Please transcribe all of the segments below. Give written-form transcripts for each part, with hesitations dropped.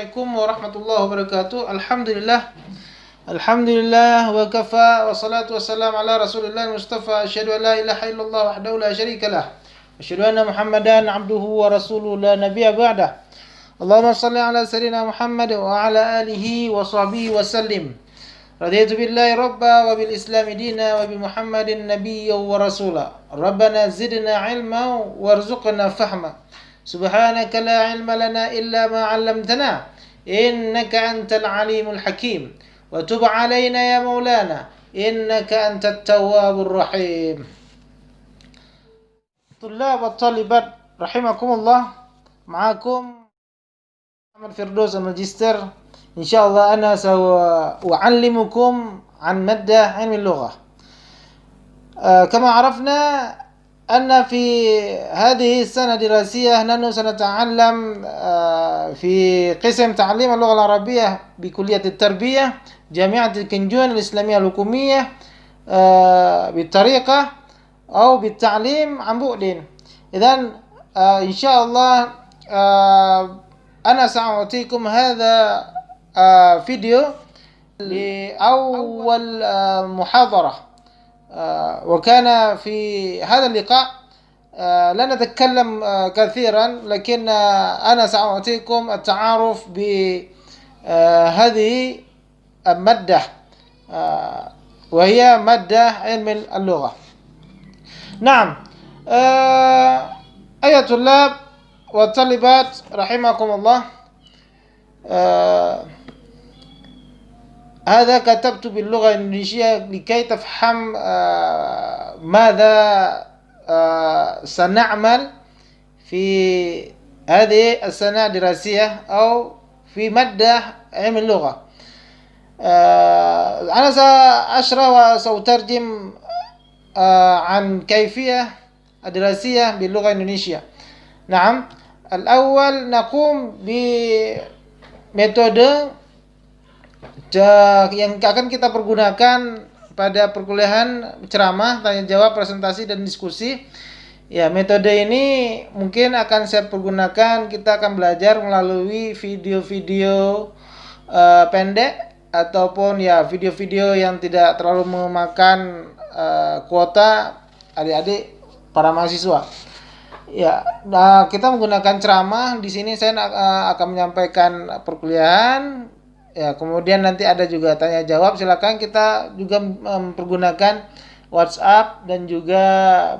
Assalamualaikum warahmatullahi wabarakatuh. Alhamdulillah wa kafa wa salatu wassalam ala Rasulillah Mustafa asyhadu an la ilaha illallah wahdahu la syarika lah. Asyhadu anna Muhammadan abduhu wa rasuluhu la nabiyya ba'dah. Allahumma shalli ala sayyidina Muhammad wa ala alihi wa sahbihi wa sallim. Raditu billahi rabba wa bil islami dina wa bi Muhammadin nabiyya wa rasula. Rabbana zidna ilma warzuqna fahma. Subhanaka la ilma lana illa ma 'allamtana innaka antal alimul hakim wa tub 'alaina ya maulana innaka antat tawwabur rahim. Tullab wa talibat rahimakumullah, ma'akum Muhammad Firdaus al-Magister. Insyaallah ana sa'u'allimukum an maddah 'ilmi al-lughah. Kama 'arafna أن في هذه السنة الدراسية نحن سنتعلم في قسم تعليم اللغة العربية بكلية التربية جامعة الكنجون الإسلامية الحكومية بالطريقة أو بالتعليم عن بعد. إذن إن شاء الله أنا سأعطيكم هذا فيديو لأول محاضرة. وكان في هذا اللقاء لا نتكلم كثيرا، لكن أنا سأعطيكم التعارف بهذه المادة وهي مادة علم اللغة. نعم، أيها الطلاب والطالبات رحمكم الله، هذا كتبت باللغة الإنجليزية لكي تفهم ماذا سنعمل في هذه السنة الدراسية أو في مادة علم اللغة. أنا سأشرح وسأترجم عن كيفية الدراسية باللغة الإنجليزية. نعم، الأول نقوم بمethode yang akan kita pergunakan pada perkuliahan ceramah, tanya jawab, presentasi, dan diskusi. Ya, metode ini mungkin akan saya pergunakan, kita akan belajar melalui video-video pendek ataupun ya video-video yang tidak terlalu memakan kuota adik-adik para mahasiswa. Ya, kita menggunakan ceramah. Di sini saya akan menyampaikan perkuliahan. Ya, kemudian nanti ada juga tanya jawab. Silakan, kita juga mempergunakan WhatsApp dan juga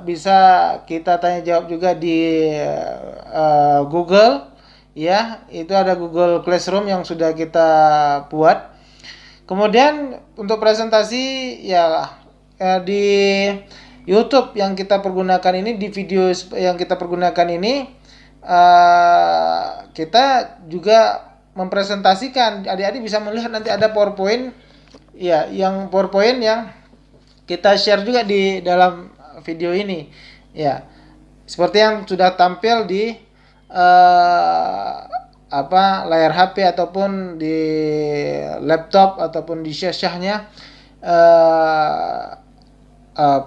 bisa kita tanya jawab juga di Google. Ya, itu ada Google Classroom yang sudah kita buat. Kemudian untuk presentasi ya di YouTube yang kita pergunakan ini, di video yang kita pergunakan ini kita juga mempresentasikan. Adik-adik bisa melihat nanti ada PowerPoint ya, yang PowerPoint yang kita share juga di dalam video ini ya, seperti yang sudah tampil di layar HP ataupun di laptop ataupun di syashahnya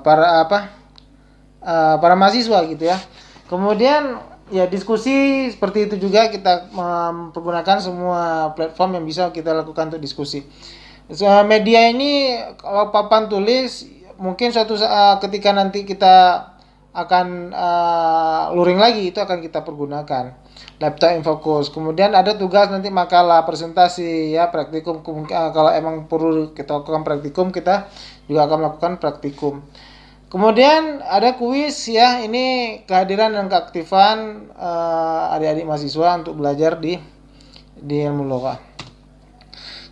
para mahasiswa gitu ya. Kemudian ya, diskusi seperti itu juga kita mempergunakan semua platform yang bisa kita lakukan untuk diskusi. Media ini kalau papan tulis mungkin suatu ketika nanti kita akan luring lagi, itu akan kita pergunakan laptop Infocus. Kemudian ada tugas nanti makalah, presentasi ya, praktikum. Kalau emang perlu kita lakukan praktikum, kita juga akan melakukan praktikum. Kemudian ada kuis ya, ini kehadiran dan keaktifan adik-adik mahasiswa untuk belajar di ilmu lughah.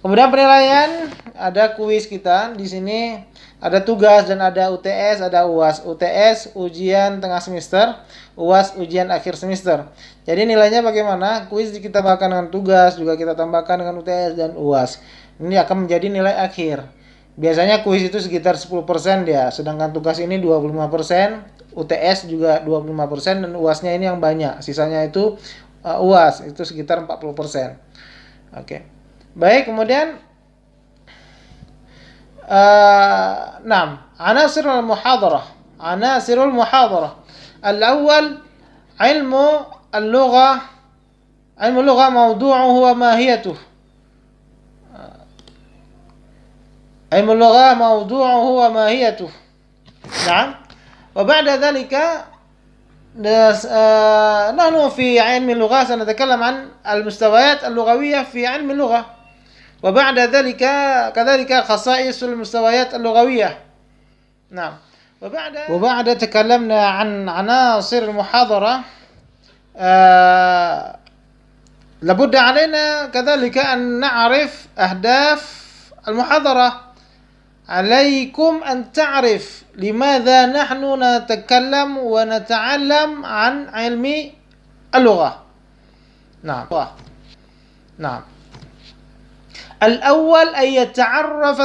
Kemudian penilaian, ada kuis kita di sini, ada tugas dan ada UTS, ada UAS. UTS ujian tengah semester, UAS ujian akhir semester. Jadi nilainya bagaimana? Kuis kita tambahkan dengan tugas, juga kita tambahkan dengan UTS dan UAS. Ini akan menjadi nilai akhir. Biasanya kuis itu sekitar 10% dia, sedangkan tugas ini 25%, UTS juga 25%, dan UASnya ini yang banyak. Sisanya itu UAS, itu sekitar 40%. Oke. Baik, kemudian 6. Anasirul muhadarah. Anasirul muhadarah. Al-awwal ilmu al-lughah ilmu lughah mawdu'uhu wa mahiyatuh. Ilmu lughah mawdu'uhu wa mahiyatuh. Naam. Wa ba'da dhalika نحن في علم اللغة سنتكلم عن المستويات اللغوية في علم اللغة، وبعد ذلك كذلك خصائص المستويات اللغوية. نعم. وبعد تكلمنا عن عناصر المحاضرة، لابد علينا كذلك أن نعرف أهداف المحاضرة. عليكم أن تعرف لماذا نحن نتكلم ونتعلم عن علم اللغة. نعم. نعم. الأول أن يتعرف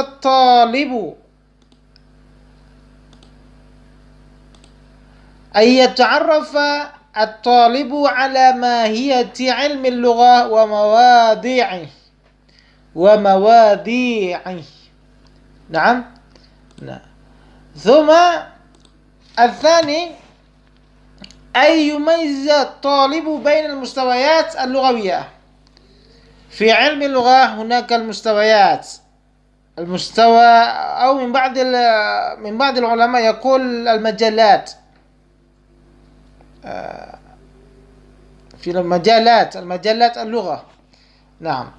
الطالب على ماهية علم اللغة ومواضيعه. نعم. ثم الثاني أن يميز الطالب بين المستويات اللغوية. في علم اللغة هناك المستوى أو من بعض العلماء يقول المجالات. في المجالات اللغة. نعم.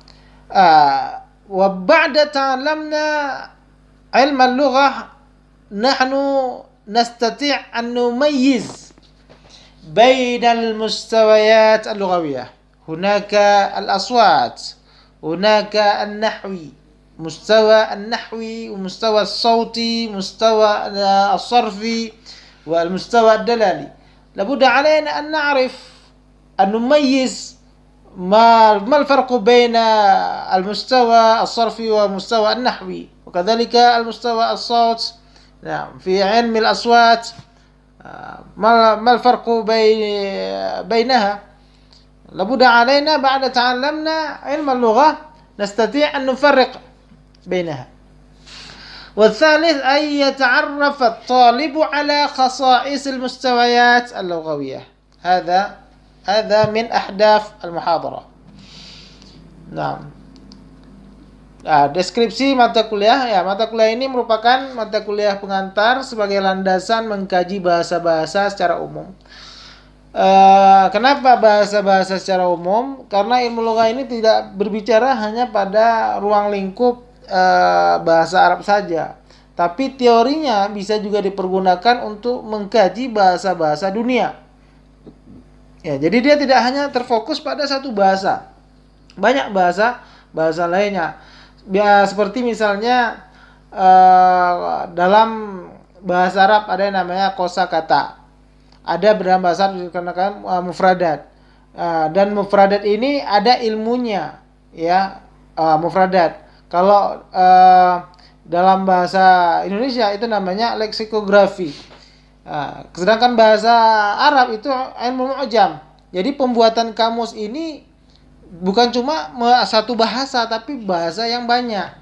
وبعد تعلمنا علم اللغة نحن نستطيع أن نميز بين المستويات اللغوية. هناك الأصوات، هناك مستوى النحوي ومستوى الصوتي، مستوى الصرفي والمستوى الدلالي. لابد علينا أن نعرف أن نميز ما الفرق بين المستوى الصرفي والمستوى النحوي، وكذلك المستوى الصوت. نعم. في علم الأصوات ما الفرق بينها. لابد علينا بعد تعلمنا علم اللغة نستطيع أن نفرق بينها. والثالث أن يتعرف الطالب على خصائص المستويات اللغوية. هذا من أهداف المحاضرة. نعم. Deskripsi mata kuliah. Mata kuliah ini merupakan mata kuliah pengantar sebagai landasan mengkaji bahasa-bahasa secara umum. Kenapa bahasa-bahasa secara umum? Karena ilmu lugha ini tidak berbicara hanya pada ruang lingkup bahasa Arab saja, tapi teorinya bisa juga dipergunakan untuk mengkaji bahasa-bahasa dunia. Jadi dia tidak hanya terfokus pada satu bahasa, banyak bahasa lainnya. Seperti misalnya dalam bahasa Arab ada yang namanya kosakata. Ada dalam bahasa Arab dikenakan mufradat. Dan mufradat ini ada ilmunya, mufradat. Kalau dalam bahasa Indonesia itu namanya leksikografi. Sedangkan bahasa Arab itu ilmu mu'jam. Jadi pembuatan kamus ini bukan cuma satu bahasa, tapi bahasa yang banyak.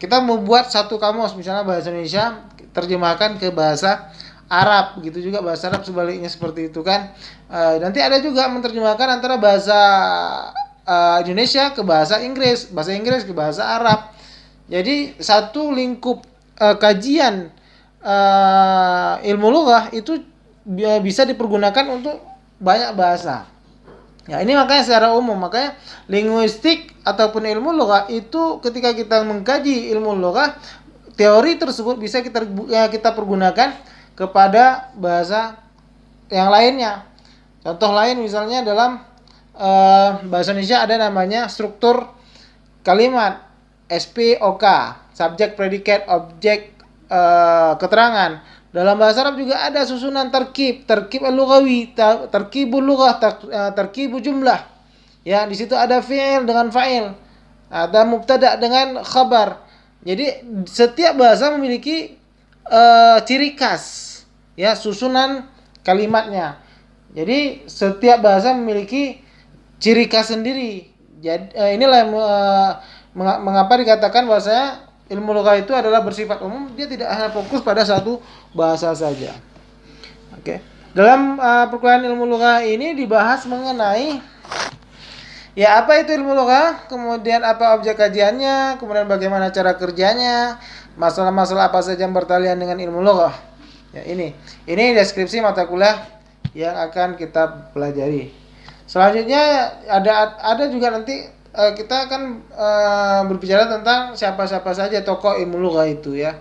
Kita membuat satu kamus, misalnya bahasa Indonesia terjemahkan ke bahasa Arab, begitu juga bahasa Arab sebaliknya seperti itu kan. Nanti ada juga menerjemahkan antara bahasa Indonesia ke bahasa Inggris ke bahasa Arab. Jadi satu lingkup kajian ilmu lughah itu bisa dipergunakan untuk banyak bahasa. Ini makanya secara umum, makanya linguistik ataupun ilmu lughah itu ketika kita mengkaji ilmu lughah, teori tersebut bisa kita pergunakan kepada bahasa yang lainnya. Contoh lain misalnya dalam bahasa Indonesia ada namanya struktur kalimat SPOK, subjek, predikat, objek, keterangan. Dalam bahasa Arab juga ada susunan terkib al-lughawi, terkibul lughah, terkibu jumlah. Di situ ada fi'il dengan fa'il, ada mubtada dengan khabar. Jadi setiap bahasa memiliki ciri khas, susunan kalimatnya. Jadi setiap bahasa memiliki ciri khas sendiri. Jadi inilah mengapa dikatakan bahwasanya ilmu lughah itu adalah bersifat umum, dia tidak hanya fokus pada satu bahasa saja. Dalam perkuliahan ilmu lughah ini dibahas mengenai Ya, apa itu ilmu lugah? Kemudian apa objek kajiannya? Kemudian bagaimana cara kerjanya? Masalah-masalah apa saja yang bertalian dengan ilmu lugah? Ya, ini deskripsi mata kuliah yang akan kita pelajari. Selanjutnya ada juga nanti kita akan berbicara tentang siapa-siapa saja tokoh ilmu lugah itu ya.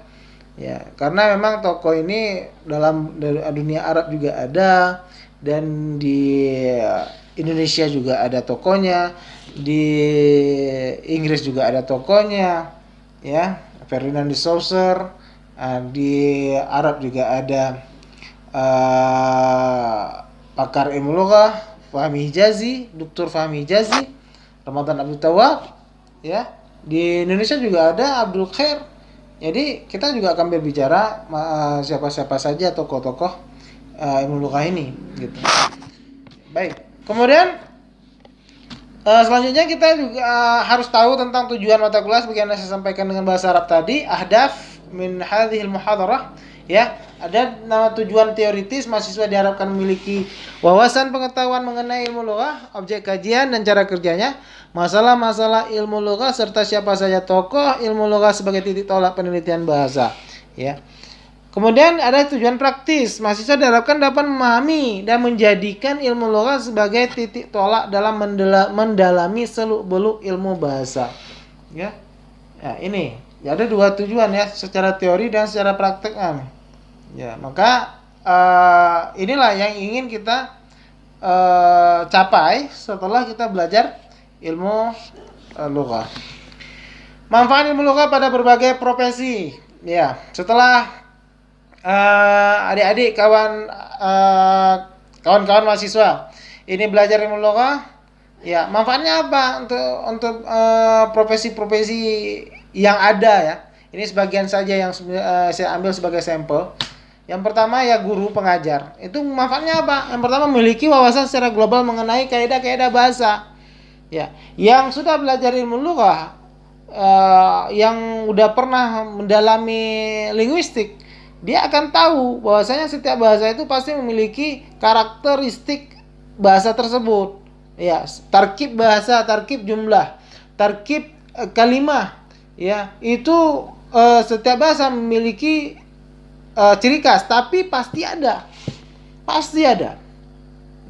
Ya, karena memang tokoh ini dalam dunia Arab juga ada, dan di Indonesia juga ada tokohnya, di Inggris juga ada tokohnya, ya, Ferdinand de Saussure, di Arab juga ada pakar ilmu lugah Fahmi Hijazi, Dr. Fahmi Hijazi, Ramadan Abdul Tawwab, ya. Di Indonesia juga ada Abdul Khair. Jadi kita juga akan berbicara siapa-siapa saja tokoh-tokoh ilmu lugah ini, gitu. Baik. Kemudian selanjutnya kita juga harus tahu tentang tujuan mata kuliah sebagaimana saya sampaikan dengan bahasa Arab tadi. Ahdaf min hadhil muhadarah, ya. Ada nama tujuan teoritis, mahasiswa diharapkan memiliki wawasan pengetahuan mengenai ilmu lugah, objek kajian dan cara kerjanya, masalah-masalah ilmu lugah serta siapa saja tokoh ilmu lugah sebagai titik tolak penelitian bahasa, ya. Kemudian ada tujuan praktis, mahasiswa diharapkan dapat memahami dan menjadikan ilmu lugah sebagai titik tolak dalam mendalami seluk-beluk ilmu bahasa, ya. Ya, ini ya, ada dua tujuan ya, secara teori dan secara praktek. Ya, maka inilah yang ingin kita capai setelah kita belajar ilmu lugah. Manfaat ilmu lugah pada berbagai profesi. Ya, setelah adik-adik kawan-kawan mahasiswa ini belajar ilmu lugah, ya, manfaatnya apa untuk profesi-profesi yang ada ya. Ini sebagian saja yang saya ambil sebagai sampel. Yang pertama ya, guru pengajar. Itu manfaatnya apa? Yang pertama, memiliki wawasan secara global mengenai kaidah-kaidah bahasa. Ya, yang sudah belajar ilmu lugah, yang udah pernah mendalami linguistik, dia akan tahu bahwasanya setiap bahasa itu pasti memiliki karakteristik bahasa tersebut. Ya, tarkib bahasa, tarkib jumlah, tarkib kalimah, ya. Itu setiap bahasa memiliki ciri khas, tapi pasti ada.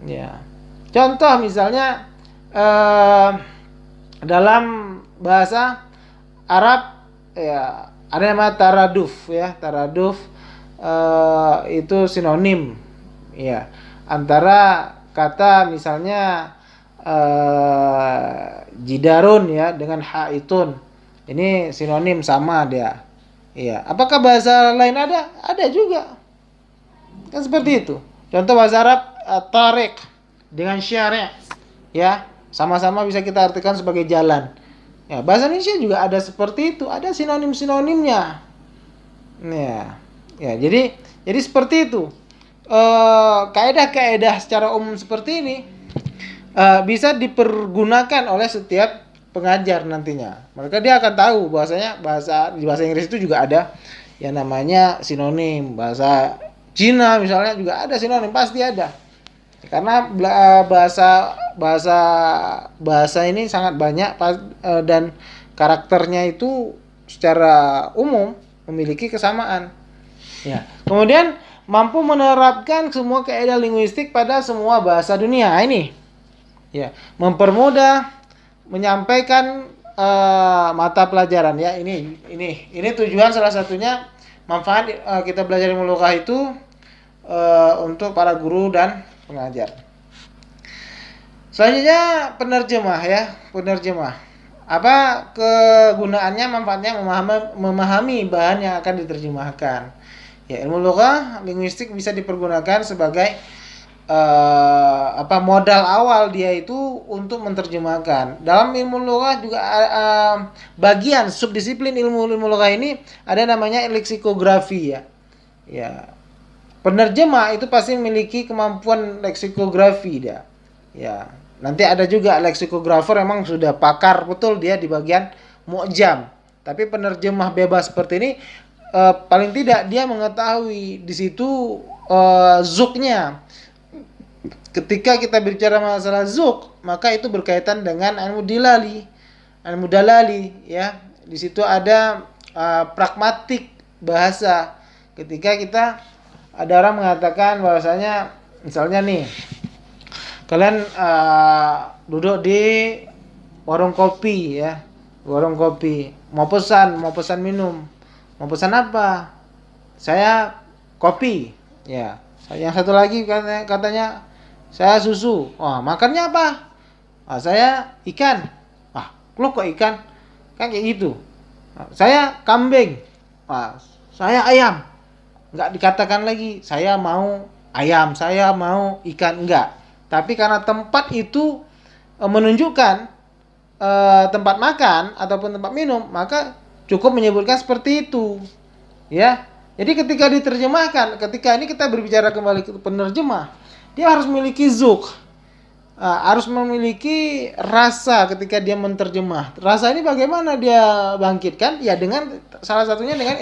Ya. Contoh misalnya dalam bahasa Arab ya, ada nama taraduf ya. Taraduf itu sinonim ya antara kata misalnya jidarun ya dengan haitun. Ini sinonim, sama dia. Iya, apakah bahasa lain ada? Ada juga. Kan seperti itu. Contoh bahasa Arab tariq dengan syari', ya, sama-sama bisa kita artikan sebagai jalan. Ya, bahasa Indonesia juga ada seperti itu, ada sinonim-sinonimnya. Ya, jadi seperti itu. Kaidah-kaidah secara umum seperti ini bisa dipergunakan oleh setiap pengajar nantinya. Maka dia akan tahu bahwasanya di bahasa Inggris itu juga ada yang namanya sinonim. Bahasa Cina misalnya juga ada sinonim, pasti ada. Karena bahasa ini sangat banyak dan karakternya itu secara umum memiliki kesamaan. Ya. Kemudian mampu menerapkan semua kaidah linguistik pada semua bahasa dunia. Ini ya, mempermudah menyampaikan mata pelajaran ya. Ini tujuan salah satunya, manfaat kita belajar ilmu lugah itu untuk para guru dan pengajar. Selanjutnya penerjemah ya, penerjemah. Apa kegunaannya, manfaatnya? Memahami bahan yang akan diterjemahkan. Ya, ilmu lugah linguistik bisa dipergunakan sebagai modal awal dia itu untuk menerjemahkan. Dalam ilmu lugah juga bagian subdisiplin ilmu lugah ini ada namanya leksikografi ya. Ya. Penerjemah itu pasti memiliki kemampuan leksikografi dia. Ya. Nanti ada juga leksikografer memang sudah pakar betul dia di bagian mu'jam. Tapi penerjemah bebas seperti ini paling tidak dia mengetahui di situ zuknya. ketika kita bicara masalah zuk, maka itu berkaitan dengan ilmu dalali ya. Di situ ada pragmatik bahasa. Ketika kita ada orang mengatakan bahwasanya misalnya nih, kalian duduk di warung kopi ya, warung kopi, mau pesan minum, mau pesan apa? Saya kopi ya. Yang satu lagi katanya saya susu. Wah, makannya apa? Saya ikan. Lo kok ikan? Kan kayak gitu. Saya kambing. Saya ayam. Nggak dikatakan lagi saya mau ayam, saya mau ikan, enggak. Tapi karena tempat itu menunjukkan tempat makan ataupun tempat minum, maka cukup menyebutkan seperti itu. Ya. Jadi ketika diterjemahkan, ketika ini kita berbicara kembali ke penerjemah, dia harus memiliki zuk. Harus memiliki rasa ketika dia menerjemah. Rasa ini bagaimana dia bangkitkan? Ya dengan salah satunya dengan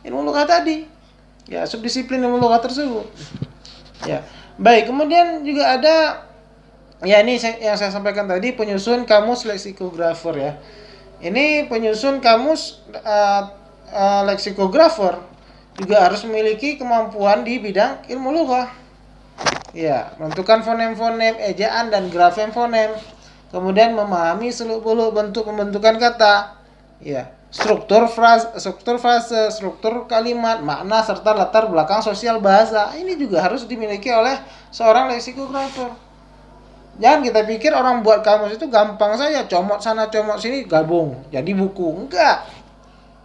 ilmu lughat tadi. Ya, subdisiplin ilmu lughat tersebut. Ya. Baik, kemudian juga ada ya ini yang saya sampaikan tadi, penyusun kamus leksikografer ya. Ini penyusun kamus leksikografer juga harus memiliki kemampuan di bidang ilmu lughat. Ya, menentukan fonem-fonem, ejaan dan grafem fonem. Kemudian memahami seluk-beluk bentuk pembentukan kata. Ya, struktur frase, struktur kalimat, makna serta latar belakang sosial bahasa. Ini juga harus dimiliki oleh seorang leksikografer. Jangan kita pikir orang buat kamus itu gampang saja, comot sana comot sini gabung jadi buku. Enggak.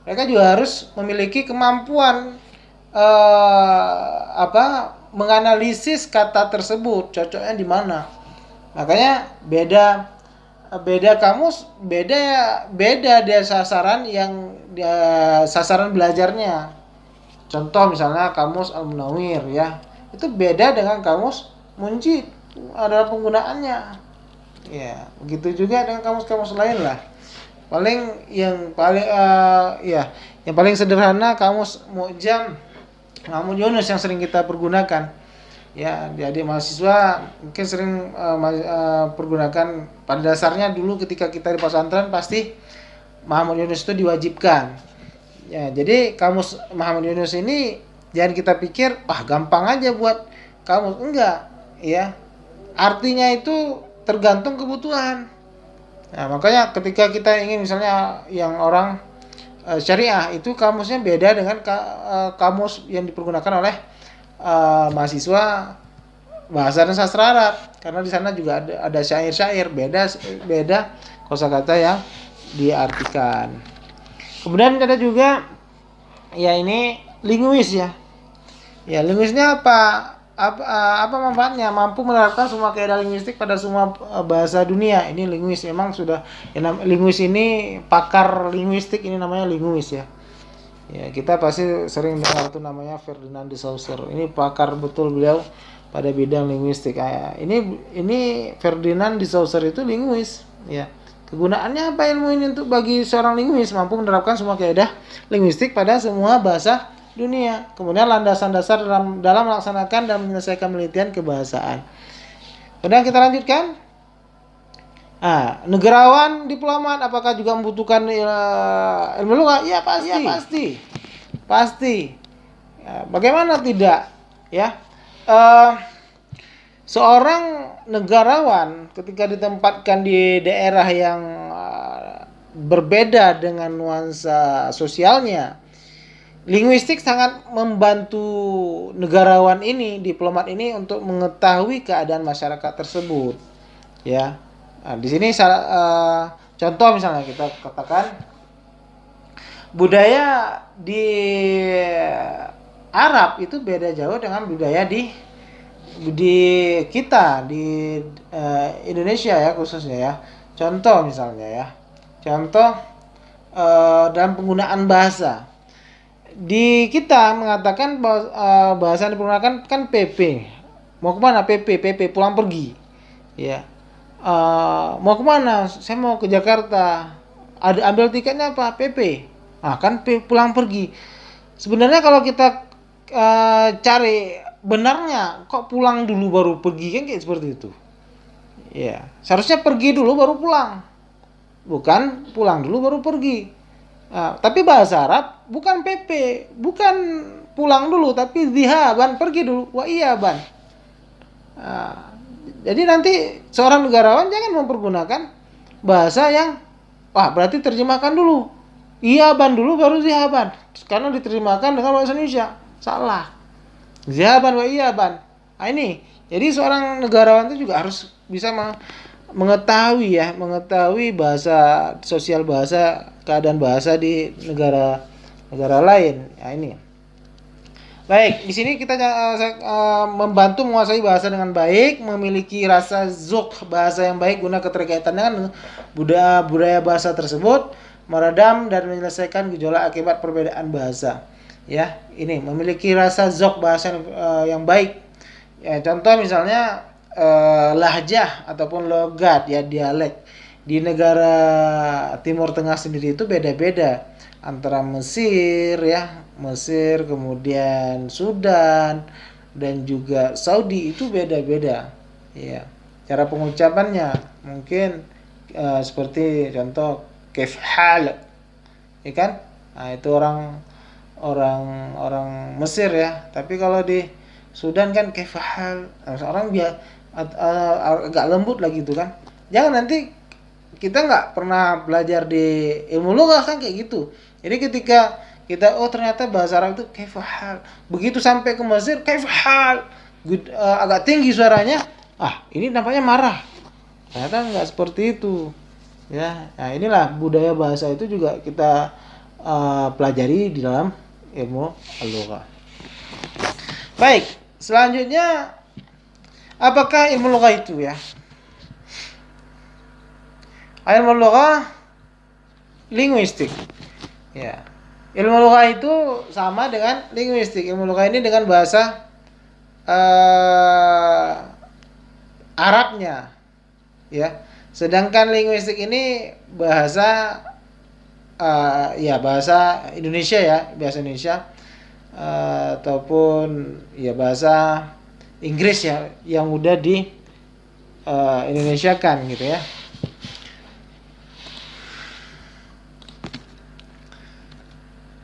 Mereka juga harus memiliki kemampuan menganalisis kata tersebut, cocoknya di mana. Makanya beda kamus, beda dia sasaran sasaran belajarnya. Contoh misalnya kamus Al-Munawwir ya. Itu beda dengan kamus Munjid, adalah penggunaannya. Ya, begitu juga dengan kamus-kamus lain lah. Yang paling sederhana kamus Mu'jam Muhammad Yunus yang sering kita pergunakan. Ya, jadi mahasiswa mungkin sering pergunakan. Pada dasarnya dulu ketika kita di pesantren pasti Muhammad Yunus itu diwajibkan. Ya, jadi kamus Muhammad Yunus ini jangan kita pikir gampang aja buat kamus, enggak, ya. Artinya itu tergantung kebutuhan. Nah, makanya ketika kita ingin misalnya yang orang syariah itu kamusnya beda dengan kamus yang dipergunakan oleh mahasiswa bahasa dan sastra Arab, karena di sana juga ada syair-syair, beda kosakata yang diartikan. Kemudian ada juga ya ini linguis ya. Ya, linguisnya apa manfaatnya? Mampu menerapkan semua kaidah linguistik pada semua bahasa dunia. Ini linguis, memang sudah linguis ini pakar linguistik, ini namanya linguis ya. Ya, kita pasti sering dengar itu namanya Ferdinand de Saussure. Ini pakar betul beliau pada bidang linguistik. Ini Ferdinand de Saussure itu linguis ya. Kegunaannya apa ilmu ini untuk bagi seorang linguis? Mampu menerapkan semua kaidah linguistik pada semua bahasa dunia. Kemudian landasan dasar dalam melaksanakan dan menyelesaikan penelitian kebahasaan. Kemudian kita lanjutkan. Negarawan, diplomat, apakah juga membutuhkan ilmu lughat? Ya pasti. Ya, bagaimana tidak? Ya, seorang negarawan ketika ditempatkan di daerah yang berbeda dengan nuansa sosialnya, linguistik sangat membantu negarawan ini, diplomat ini untuk mengetahui keadaan masyarakat tersebut. Ya, di sini contoh misalnya kita katakan budaya di Arab itu beda jauh dengan budaya di kita di Indonesia ya khususnya ya. Contoh misalnya ya, dalam penggunaan bahasa. Di kita mengatakan bahasa yang digunakan kan PP. Mau kemana PP pulang pergi. Ya. Mau kemana? Saya mau ke Jakarta. Ambil tiketnya apa? PP. Kan pulang pergi. Sebenarnya kalau kita cari benarnya kok pulang dulu baru pergi, kan kayak seperti itu. Ya, seharusnya pergi dulu baru pulang. Bukan pulang dulu baru pergi. Nah, tapi bahasa Arab bukan PP, bukan pulang dulu tapi zihaban, pergi dulu. Wa iya ban. Nah, jadi nanti seorang negarawan jangan mempergunakan bahasa yang berarti terjemahkan dulu. Iya ban dulu baru zihaban. Karena diterjemahkan dengan bahasa Indonesia. Salah. Zihaban wa iya ban. Nah, ini. Jadi seorang negarawan itu juga harus bisa mengetahui bahasa sosial, bahasa keadaan bahasa di negara lain. Nah, ini. Baik, di sini kita membantu menguasai bahasa dengan baik, memiliki rasa zuk bahasa yang baik guna keterkaitan dengan budaya bahasa tersebut, meredam dan menyelesaikan gejolak akibat perbedaan bahasa. Ya, ini memiliki rasa zuk bahasa yang baik. Ya, contoh misalnya lahjah ataupun logat, ya dialek di negara Timur Tengah sendiri itu beda-beda antara Mesir, kemudian Sudan dan juga Saudi, itu beda-beda. Ya, cara pengucapannya mungkin seperti contoh kaif hal, ya kan? Nah, itu orang Mesir ya. Tapi kalau di Sudan kan kaif hal, orang agak lembut lagi gitu kan. Jangan nanti kita nggak pernah belajar di ilmu lugah kan kayak gitu. Jadi ketika kita ternyata bahasa Arab itu kaif hal, begitu sampai ke Mesir kaif hal, agak tinggi suaranya, ini nampaknya marah. Ternyata nggak seperti itu. Ya, nah inilah budaya bahasa itu juga kita pelajari di dalam ilmu al-lughah. Baik, selanjutnya apakah ilmu lughah itu ya? Ilmu lughah linguistik. Ya. Ilmu lughah itu sama dengan linguistik. Ilmu lughah ini dengan bahasa Arabnya. Ya. Sedangkan linguistik ini bahasa bahasa Indonesia ya, bahasa Indonesia ataupun ya bahasa Inggris ya yang udah di Indonesiakan gitu ya.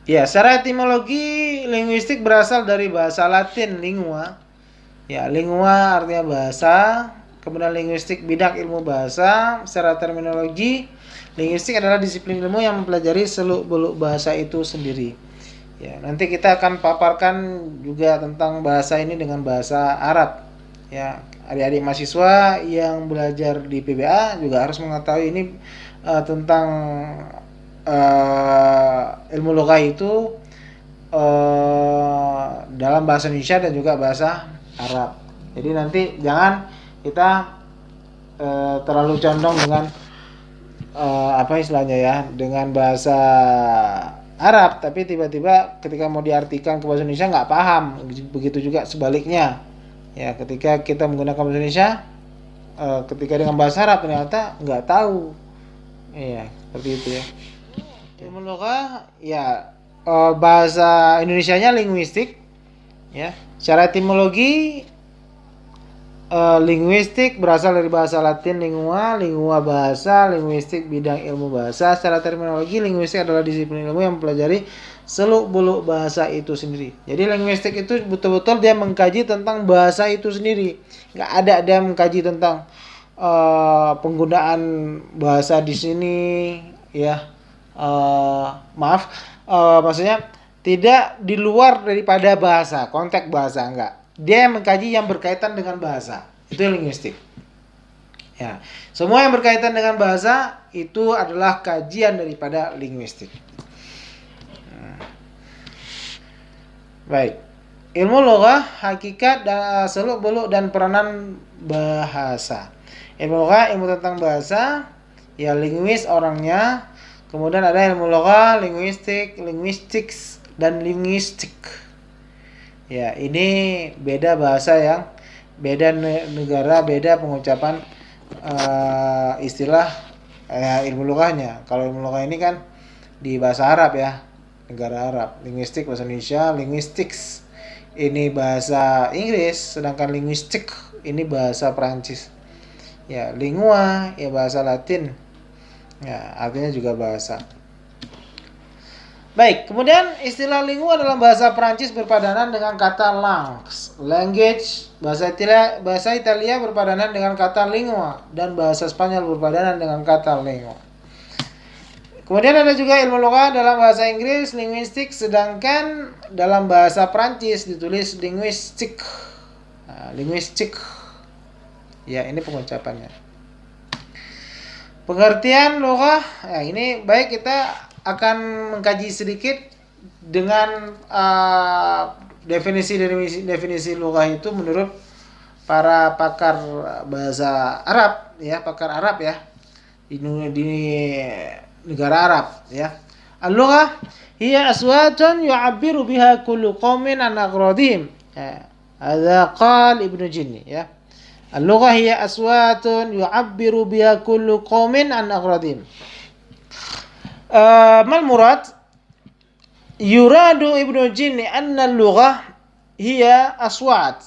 Ya, secara etimologi linguistik berasal dari bahasa Latin lingua. Ya, lingua artinya bahasa, kemudian linguistik bidang ilmu bahasa. Secara terminologi, linguistik adalah disiplin ilmu yang mempelajari seluk-beluk bahasa itu sendiri. Ya, nanti kita akan paparkan juga tentang bahasa ini dengan bahasa Arab. Ya, adik-adik mahasiswa yang belajar di PBA juga harus mengetahui ini tentang ilmu lughah itu dalam bahasa Indonesia dan juga bahasa Arab. Jadi nanti jangan kita terlalu condong dengan dengan bahasa Arab, tapi tiba-tiba ketika mau diartikan ke bahasa Indonesia nggak paham. Begitu juga sebaliknya. Ya, ketika kita menggunakan bahasa Indonesia, ketika dengan bahasa Arab ternyata nggak tahu. Iya, seperti itu ya. Ilmu lughah ya bahasa Indonesianya linguistik ya. Secara etimologi linguistik berasal dari bahasa Latin lingua, lingua bahasa, linguistik bidang ilmu bahasa. Secara terminologi linguistik adalah disiplin ilmu yang mempelajari seluk-beluk bahasa itu sendiri. Jadi linguistik itu betul-betul dia mengkaji tentang bahasa itu sendiri. Nggak ada dia mengkaji tentang penggunaan bahasa di sini ya. Maksudnya tidak di luar daripada bahasa, konteks bahasa, enggak. Dia mengkaji yang berkaitan dengan bahasa. Itu linguistik. Ya, semua yang berkaitan dengan bahasa itu adalah kajian daripada linguistik. Baik. Ilmu lughah, hakikat dan seluk-beluk dan peranan bahasa. Ilmu lughah, ilmu tentang bahasa, ya linguis orangnya. Kemudian ada ilmu lughah, linguistics dan linguistik. Ya, ini beda bahasa yang beda negara, beda pengucapan istilah ilmu lughahnya. Kalau ilmu lughah ini kan di bahasa Arab ya, negara Arab. Linguistik bahasa Indonesia, linguistics ini bahasa Inggris, sedangkan linguistik ini bahasa Perancis. Ya, lingua ya bahasa Latin. Ya, artinya juga bahasa. Baik, kemudian istilah lingua dalam bahasa Perancis berpadanan dengan kata langues, language, bahasa Italia berpadanan dengan kata lingua, dan bahasa Spanyol berpadanan dengan kata lingua. Kemudian ada juga ilmu lugah dalam bahasa Inggris, linguistik, sedangkan dalam bahasa Perancis ditulis linguistik. Nah, linguistik. Ya, ini pengucapannya. Pengertian lugah, ya ini baik kita akan mengkaji sedikit dengan definisi lugah itu menurut para pakar bahasa Arab ya, pakar Arab ya di negara Arab ya. Al-lughah hiya aswatun yu'abbiru biha kullu qaumin an aghradihim. Hadza qala Ibnu Jinni ya. Al-lughah hiya aswatun yu'abbiru biha kullu qaumin an aghradihim. Mal murad yuradu Ibnu Jinni anna al-lughah hiya aswat,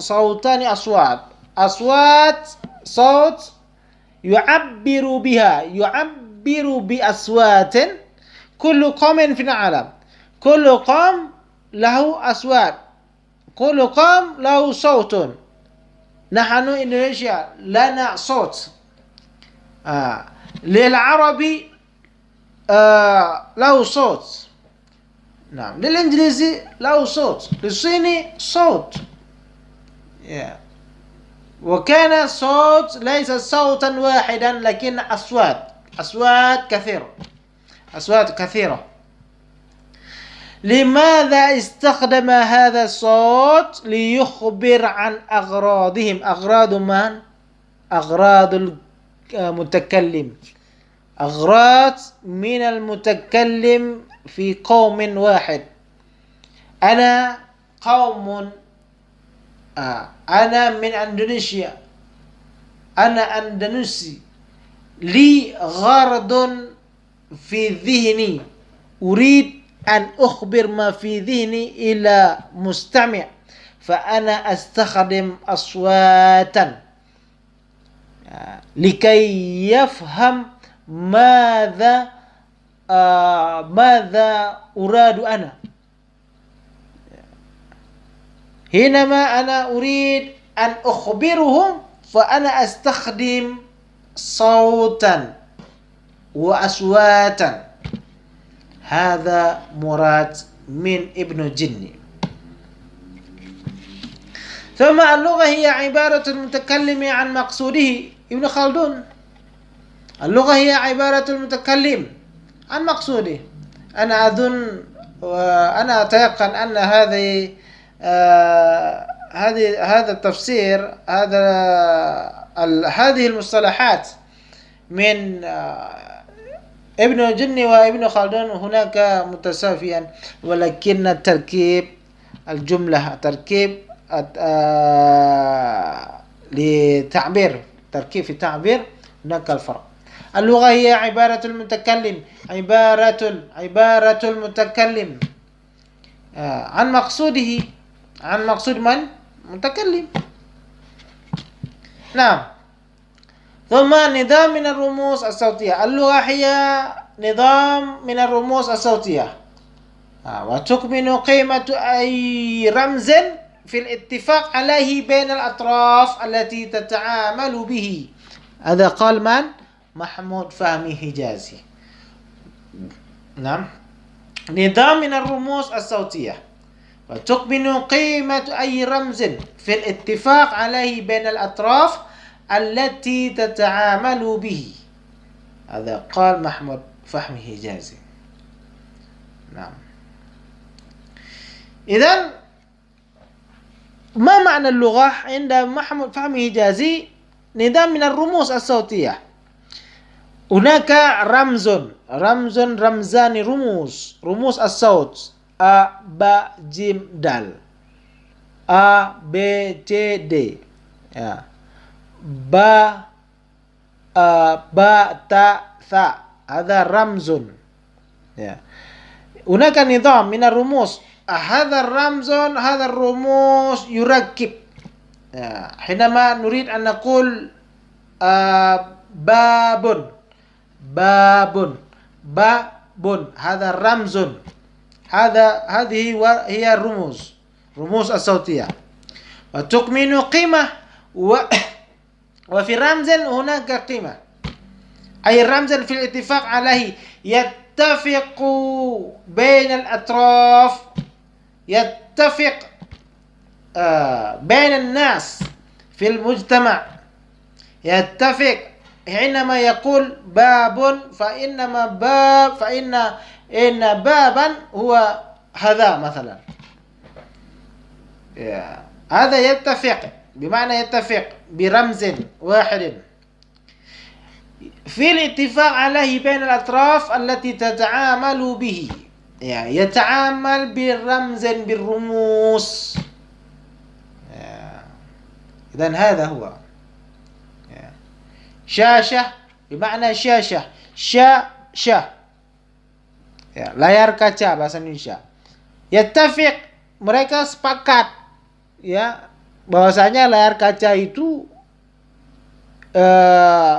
sautani aswat, saut yu'abbiru bi aswatin kullu qaumin fil alam, kullu qaum lahu aswat, kullu qaum lahu sautun. Nahnu Indonesia lana saut, lil arabi له صوت. نعم للإنجليزي له صوت، للصيني صوت. وكان صوت ليس صوتا واحدا لكن أصوات كثيرة. لماذا استخدم هذا الصوت؟ ليخبر عن أغراضهم. أغراض من؟ أغراض المتكلم، أغراض من المتكلم في قوم واحد. أنا قوم، أنا من إندونيسيا، أنا أندونيسي، لي غرض في ذهني، أريد أن أخبر ما في ذهني إلى مستمع، فأنا أستخدم أصواتا لكي يفهم ماذا أراد أنا. حينما أنا أريد أن أخبرهم فأنا أستخدم صوتا وأصواتا. هذا مراد من ابن جني. ثم اللغة هي عبارة المتكلم عن مقصوده. ابن خلدون اللغة هي عبارة المتكلم عن مقصوده. أنا أظن وأنا أتيقن أن هذا التفسير، هذه المصطلحات من ابن الجني وابن خلدون هناك متساويا، ولكن تركيب الجملة، تركيب تركيب في التعبير هناك الفرق. اللغة هي عبارة المتكلم، عبارة المتكلم عن مقصوده، عن مقصود من؟ متكلم. نعم. ثم نظام من الرموز الصوتية. اللغة هي نظام من الرموز الصوتية، وتكمن قيمة أي رمز في الاتفاق عليه بين الأطراف التي تتعامل به. هذا قال من؟ محمود فهمي حجازي. نعم. نظام من الرموز الصوتية وتكمن قيمة أي رمز في الاتفاق عليه بين الأطراف التي تتعامل به. هذا قال محمود فهمي حجازي. نعم. إذن ما معنى اللغة عند محمود فهمي حجازي؟ نظام من الرموز الصوتية. هناك رمزان رموز الصوت A, B, J, Dal. A, B, C, D. Ya. Ba, Ta, Tha. Ada ramzun. Ya. Hunaka nizam min ar-rumus هذا الرمز هذا الرموز يركب. حينما نريد أن نقول باب باب باب هذا رمز، هذه هي الرموز، رموز الصوتية. وتكمن قيمة وفي رمز هناك قيمة، أي رمز في الاتفاق عليه يتفق بين الأطراف، يتفق بين الناس في المجتمع، يتفق. حينما يقول باب فإن بابا هو هذا مثلا، هذا يتفق بمعنى يتفق برمز واحد في الاتفاق عليه بين الأطراف التي تتعامل به، يعني يتعامل بالرمز بالرموز. إذن هذا هو. شاشة بمعنى شاشة، شاشة layar kaca bahasa Indonesia. Yattafiq, mereka sepakat ya bahwasanya layar kaca itu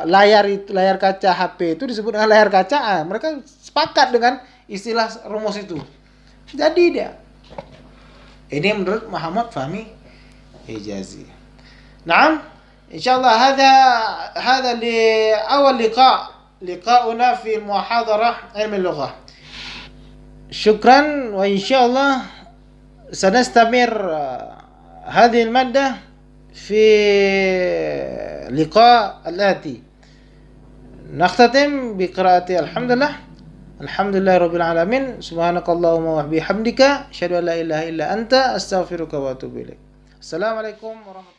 layar kaca HP itu disebut dengan layar kaca. Mereka sepakat dengan istilah rumus itu. Jadi dia ini menurut Muhammad Fahmi Hijazi. Naam, insyaallah هذا لأول لقاؤنا في محاضرة علم اللغة. شكرا، وإن شاء الله سنستمر هذه المادة في لقاء الآتي. نختتم بقراءة الحمد لله رب العالمين، سبحانك اللهم وبحمدك أشهد أن لا إله إلا أنت أستغفرك وأتوب إليك. السلام عليكم ورحمة الله.